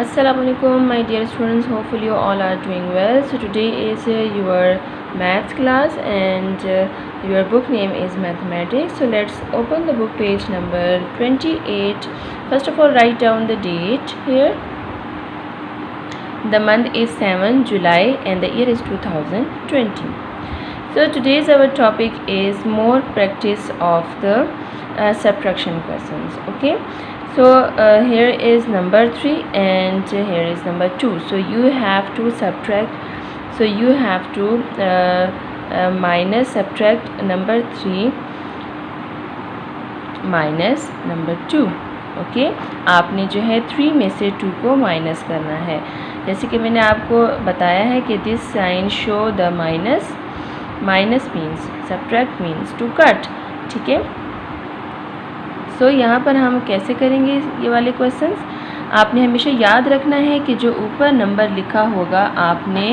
Assalamualaikum my dear students, hopefully you all are doing well. So today is your maths class and your book name is mathematics. So let's open the book page number 28. First of all, write down the date here. The month is 7 July and the year is 2020. So today's our topic is more practice of the subtraction questions. Okay, so here is number 3 and here is number 2. So you have to subtract, so you have to subtract number 3 minus number 2. Okay आपने जो है 3 में से 2 को minus करना है. जैसे कि मैंने आपको बताया है कि this sign show the minus. Minus means subtract means to cut. ठीक है, सो यहाँ पर हम कैसे करेंगे ये वाले क्वेश्चंस. आपने हमेशा याद रखना है कि जो ऊपर नंबर लिखा होगा आपने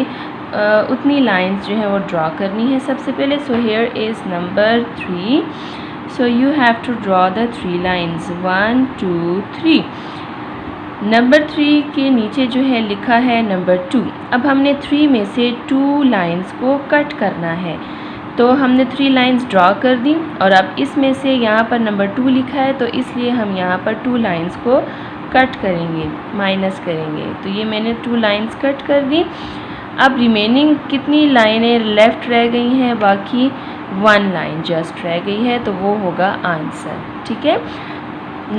उतनी लाइंस जो है वो ड्रा करनी है सबसे पहले. So here is number 3. So you have to draw the 3 lines 1 2 3. Number 3 के नीचे जो है लिखा है नंबर 2. अब हमने 3 में से 2 लाइंस को कट करना है. तो हमने 3 लाइंस ड्रॉ कर दी और अब इसमें से यहाँ पर नंबर 2 लिखा है तो इसलिए हम यहाँ पर 2 लाइंस को कट करेंगे, माइनस करेंगे. तो ये मैंने 2 लाइंस कट कर दी. अब रिमेनिंग कितनी लाइनें लेफ़्ट रह गई हैं, बाकी 1 लाइन जस्ट रह गई है, तो वो होगा आंसर. ठीक है,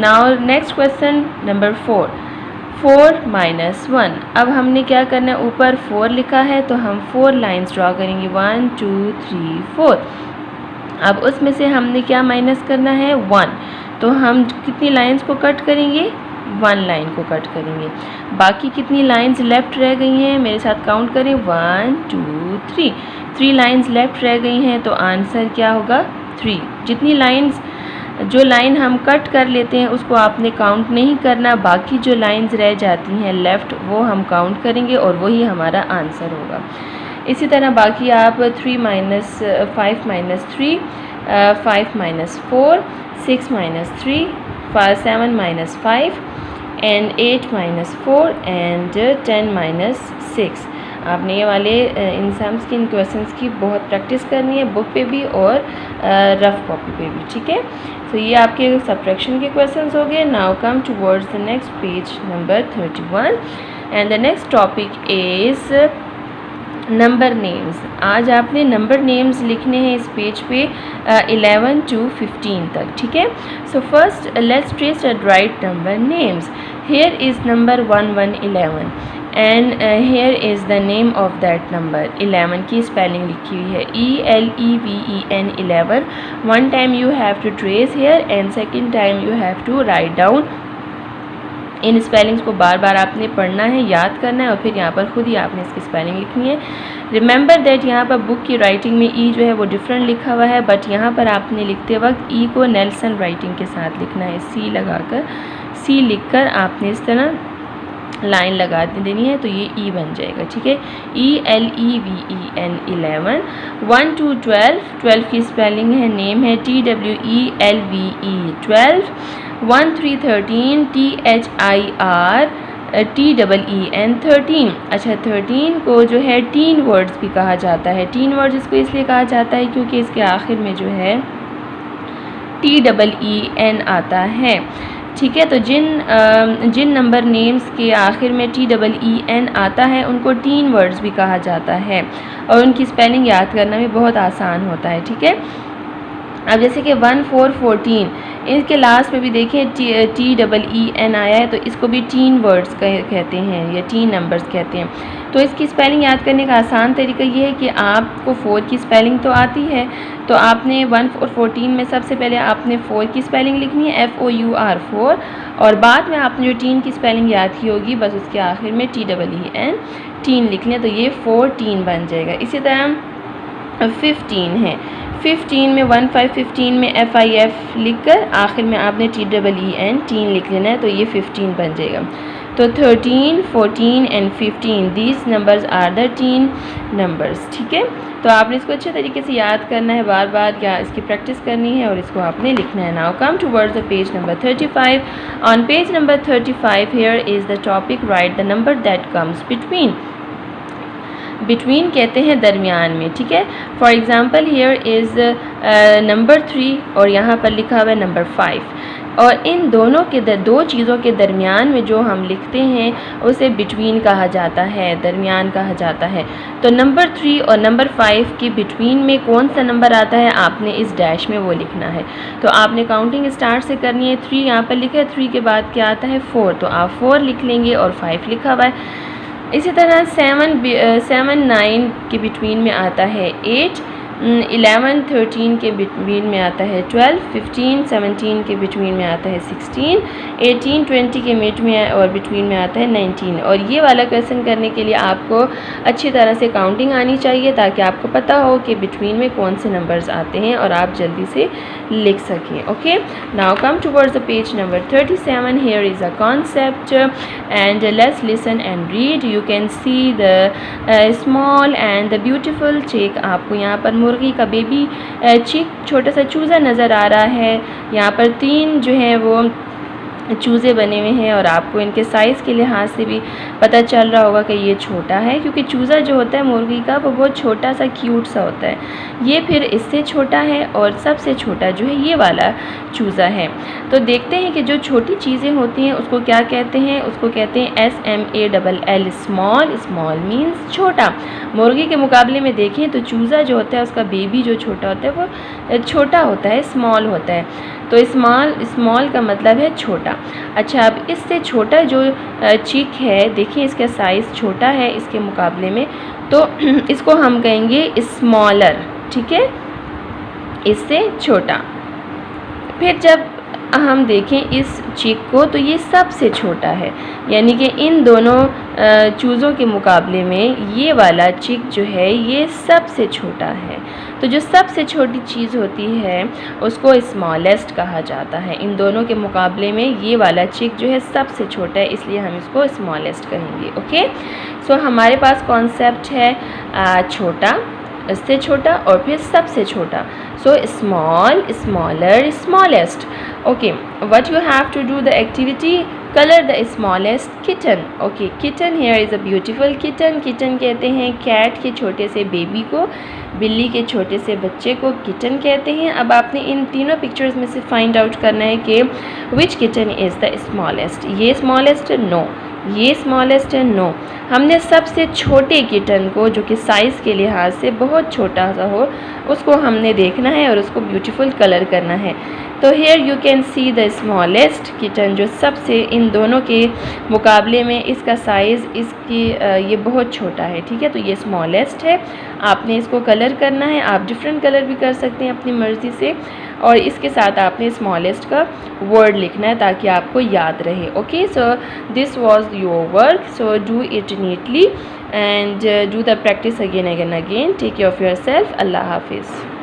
now next question number 4. 4 minus 1. अब हमने क्या करना है, ऊपर 4 लिखा है तो हम 4 लाइंस ड्रॉ करेंगे 1 2 3 4. अब उसमें से हमने क्या माइनस करना है 1. तो हम कितनी लाइंस को कट करेंगे, 1 लाइन को कट करेंगे. बाकी कितनी लाइंस लेफ़्ट रह गई हैं, मेरे साथ काउंट करें 1 2 3. 3 लाइंस लेफ़्ट रह गई हैं तो आंसर क्या होगा 3. जितनी लाइंस, जो लाइन हम कट कर लेते हैं उसको आपने काउंट नहीं करना, बाकी जो लाइंस रह जाती हैं लेफ़्ट वो हम काउंट करेंगे और वही हमारा आंसर होगा. इसी तरह बाकी आप 3 minus 5 minus 3, 5 minus 4, 6 minus 3, 7 minus 5 and 8 minus 4 and 10 minus 6. आपने ये वाले इन सम्स की, इन क्वेश्चंस की बहुत प्रैक्टिस करनी है बुक पे भी और रफ कॉपी पे भी. ठीक है, तो ये आपके सब्ट्रैक्शन के क्वेश्चंस हो गए. Now come towards the next page number 31 and the next topic is number names. आज आपने नंबर नेम्स लिखने हैं इस पेज पे 11 to 15 तक. ठीक है, so first let's trace and write number names. Here is number 1 1 11 and here is the name of that number. 11 की स्पेलिंग लिखी हुई है ELEVEN 11. One time you have to trace here and second time you have to write down. इन spellings को बार बार आपने पढ़ना है, याद करना है और फिर यहाँ पर खुद ही आपने इसकी स्पेलिंग लिखनी है. रिमेंबर दैट यहाँ पर बुक की राइटिंग में ई जो है वो डिफरेंट लिखा हुआ है, बट यहाँ पर आपने लिखते वक्त ई को नेल्सन राइटिंग के साथ लिखना है. सी लगाकर, सी लिखकर आपने इस तरह लाइन लगा देनी है तो ये ई बन जाएगा. ठीक है, ELEVEN 11. 1 to 12. 12 की स्पेलिंग है, नेम है TWELVE 12. 1 3 13 THIRTEEN 13. अच्छा, 13 को जो है टीन वर्ड्स भी कहा जाता है. टीन वर्ड्स इसको इसलिए कहा जाता है क्योंकि इसके आखिर में जो है TEEN आता है. ठीक है, तो जिन नंबर नेम्स के आखिर में TEEN आता है उनको टीन वर्ड्स भी कहा जाता है और उनकी स्पेलिंग याद करना भी बहुत आसान होता है. ठीक है, अब जैसे कि 1 4 14 इसके लास्ट में भी देखें TEEN आया है तो इसको भी टीन वर्ड्स कहते हैं या टीन नंबर्स कहते हैं. तो इसकी स्पेलिंग याद करने का आसान तरीका ये है कि आपको 4 की स्पेलिंग तो आती है तो आपने 1 4 14 में सबसे पहले आपने 4 की स्पेलिंग लिखनी है FOUR 4 और बाद में आपने जो टीन की स्पेलिंग याद की होगी बस उसके आखिर में TEEN टीन लिख लें तो ये 14 बन जाएगा. इसी तरह 15 है, 15 में 1 5 15 में FIF लिखकर आखिर में आपने TEEN टीन लिख लेना है तो ये 15 बन जाएगा. तो 13, 14 and 15 these numbers are the teen numbers. ठीक है, तो आपने इसको अच्छे तरीके से याद करना है, बार बार या इसकी प्रैक्टिस करनी है और इसको आपने लिखना है। Now come towards the page number 35। On page number 35 here is the topic right the number that comes between. Between कहते हैं दरमियान में। ठीक है, for example here is number 3 और यहाँ पर लिखा हुआ है नंबर 5, और इन दोनों के दो चीज़ों के दरमियान में जो हम लिखते हैं उसे बिटवीन कहा जाता है, दरमियान कहा जाता है। तो नंबर 3 और नंबर 5 के बिटवीन में कौन सा नंबर आता है, आपने इस डैश में वो लिखना है। तो आपने काउंटिंग स्टार्ट से करनी है। 3 यहाँ पर लिखा है, 3 के बाद क्या आता है 4, तो आप 4 लिख लेंगे और 5 लिखा हुआ है। इसी तरह 7, 9 के बिटवीन में आता है 8, 11, 13 के बिटवीन में आता है 12, 15, 17 के बिटवीन में आता है 16, 18, 20 के मिड में और बिटवीन में आता है 19। और ये वाला क्वेश्चन करने के लिए आपको अच्छी तरह से काउंटिंग आनी चाहिए ताकि आपको पता हो कि बिटवीन में कौन से नंबर्स आते हैं और आप जल्दी से लिख सकें। Okay, now come towards the page number 37। Here is a concept and let's listen and read. You can see the small and the beautiful चिक। आपको यहाँ पर मुर्गी का बेबी चिक छोटा सा चूज़ा नज़र आ रहा है। यहाँ पर 3 जो है वो चूज़े बने हुए हैं और आपको इनके साइज़ के लिहाज से भी पता चल रहा होगा कि ये छोटा है, क्योंकि चूज़ा जो होता है मुर्गी का वो बहुत छोटा सा क्यूट सा होता है। ये फिर इससे छोटा है और सबसे छोटा जो है ये वाला चूज़ा है। तो देखते हैं कि जो छोटी चीज़ें होती हैं उसको क्या कहते हैं। उसको कहते हैं SMALL, स्मॉल। स्मॉल मीन्स छोटा। मुर्गी के मुकाबले में देखें तो चूज़ा जो होता है उसका बेबी जो छोटा होता है वो छोटा होता है, स्मॉल होता है। तो स्मॉल का मतलब है छोटा। अच्छा, अब इससे छोटा जो चिक है, देखिए इसका साइज़ छोटा है इसके मुकाबले में, तो इसको हम कहेंगे स्मॉलर। ठीक है, इससे छोटा। फिर जब हम देखें इस चिक को तो ये सबसे छोटा है, यानी कि इन दोनों चूज़ों के मुकाबले में ये वाला चिक जो है ये सबसे छोटा है। तो जो सबसे छोटी चीज़ होती है उसको स्मॉलेस्ट कहा जाता है। इन दोनों के मुकाबले में ये वाला चिक जो है सबसे छोटा है, इसलिए हम इसको स्मॉलेस्ट कहेंगे। ओके, सो हमारे पास कॉन्सेप्ट है छोटा, इससे छोटा और फिर सबसे छोटा। So small, smaller, smallest. Okay, what you have to do the activity, colour the smallest kitten. Okay, kitten here is a beautiful kitten. Kitten कहते हैं कैट के छोटे से बेबी को, बिल्ली के छोटे से बच्चे को किटन कहते हैं। अब आपने इन तीनों पिक्चर्स में से फाइंड आउट करना है कि विच किटन इज़ द स्मॉलेस्ट। ये स्मॉलेस्ट है, नो। ये स्मॉलेस्ट है, नो। हमने सबसे छोटे किटन को जो कि साइज़ के लिहाज से बहुत छोटा सा हो उसको हमने देखना है और उसको ब्यूटीफुल कलर करना है। तो here you can see the smallest kitten, जो सबसे इन दोनों के मुकाबले में इसका साइज़ इसकी ये बहुत छोटा है। ठीक है, तो ये स्मॉलेस्ट है। आपने इसको कलर करना है, आप डिफरेंट कलर भी कर सकते हैं अपनी मर्ज़ी से, और इसके साथ आपने स्मॉलेस्ट का वर्ड लिखना है ताकि आपको याद रहे। Okay, so this was your work, so do it neatly and do the practice again. Take care of yourself. Allah Hafiz.